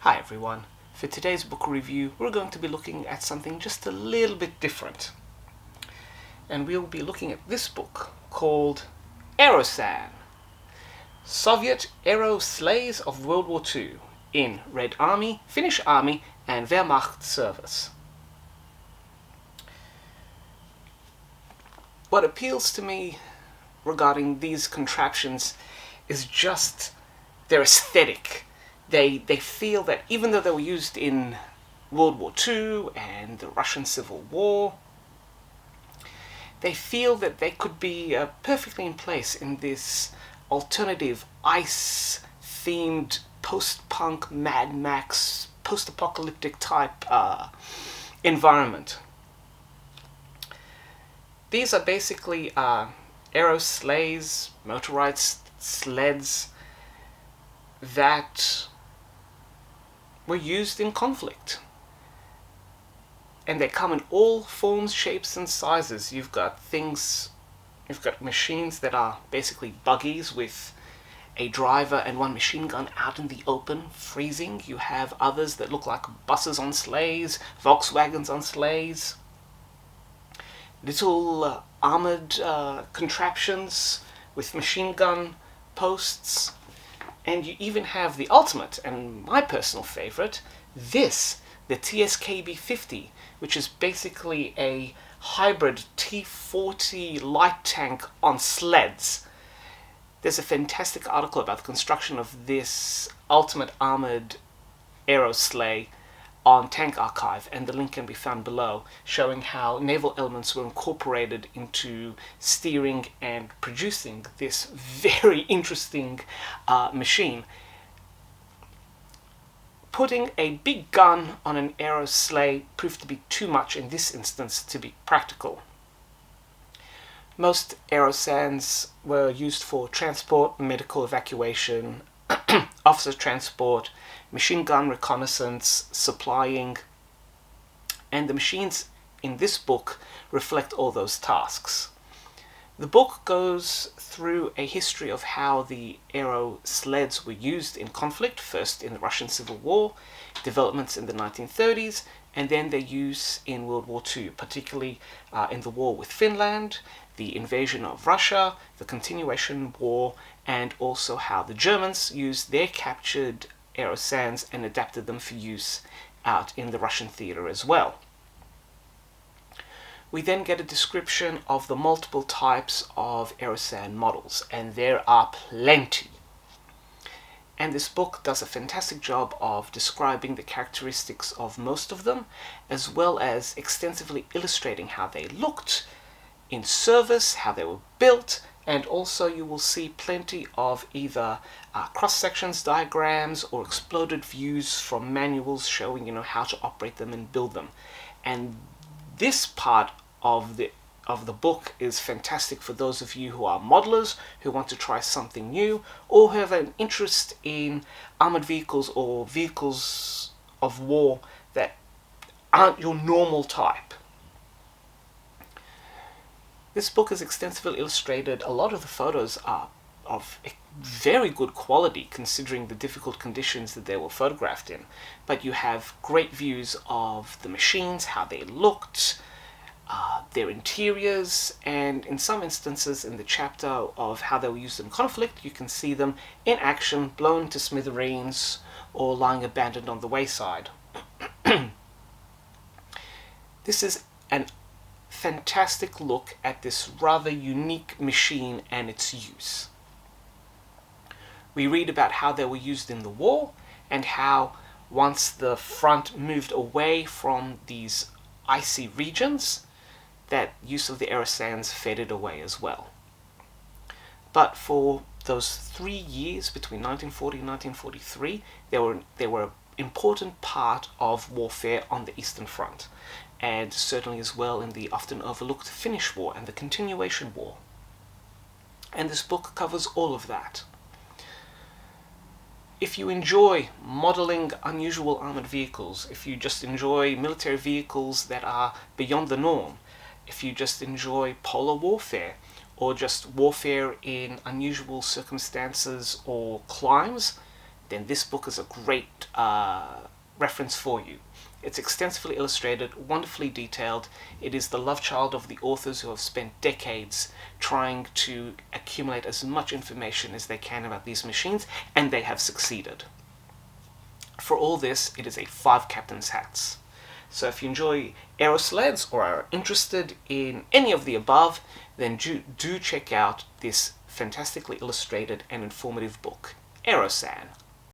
Hi everyone. For today's book review, we're going to be looking at something just a little bit different. And we'll be looking at this book called Aerosan, Soviet Aero Sleighs of World War II in Red Army, Finnish Army and Wehrmacht service. What appeals to me regarding these contraptions is just their aesthetic. They feel that even though they were used in World War II and the Russian Civil War, they feel that they could be perfectly in place in this alternative ice-themed post-punk Mad Max post-apocalyptic type environment. These are basically Aero Sleighs, motorized sleds that were used in conflict. And they come in all forms, shapes and sizes. You've got machines that are basically buggies with a driver and one machine gun out in the open, freezing. You have others that look like buses on sleighs, Volkswagens on sleighs. Little armored contraptions with machine gun posts. And you even have the ultimate, and my personal favorite, the TSKB-50, which is basically a hybrid T-40 light tank on sleds. There's a fantastic article about the construction of this ultimate armored Aero Sleigh on Tank Archive, and the link can be found below, showing how naval elements were incorporated into steering and producing this very interesting machine. Putting a big gun on an Aero Sleigh proved to be too much in this instance to be practical. Most Aerosans were used for transport, medical evacuation, officer transport, machine gun reconnaissance, supplying, and the machines in this book reflect all those tasks. The book goes through a history of how the aero sleds were used in conflict, first in the Russian Civil War, developments in the 1930s, and then their use in World War II, particularly in the war with Finland, the invasion of Russia, the continuation war, and also how the Germans used their captured Aerosans and adapted them for use out in the Russian theater as well. We then get a description of the multiple types of Aerosan models, and there are plenty. And this book does a fantastic job of describing the characteristics of most of them, as well as extensively illustrating how they looked in service, how they were built, and also you will see plenty of either cross-sections, diagrams, or exploded views from manuals showing how to operate them and build them. And this part of the book is fantastic for those of you who are modelers, who want to try something new, or who have an interest in armored vehicles or vehicles of war that aren't your normal type. This book is extensively illustrated. A lot of the photos are of very good quality considering the difficult conditions that they were photographed in. But you have great views of the machines, how they looked, their interiors, and in some instances in the chapter of how they were used in conflict, you can see them in action, blown to smithereens, or lying abandoned on the wayside. This is an fantastic look at this rather unique machine and its use. We read about how they were used in the war, and how once the front moved away from these icy regions, that use of the Aerosans faded away as well. But for those 3 years between 1940 and 1943, they were an important part of warfare on the Eastern Front, and certainly as well in the often overlooked Finnish War and the continuation war. And this book covers all of that. If you enjoy modeling unusual armored vehicles, if you just enjoy military vehicles that are beyond the norm, if you just enjoy polar warfare, or just warfare in unusual circumstances or climes, then this book is a great reference for you. It's extensively illustrated, wonderfully detailed. It is the love child of the authors who have spent decades trying to accumulate as much information as they can about these machines, and they have succeeded. For all this, it is a 5 captain's hats. So if you enjoy Aero Sleds or are interested in any of the above, then do check out this fantastically illustrated and informative book, Aerosan.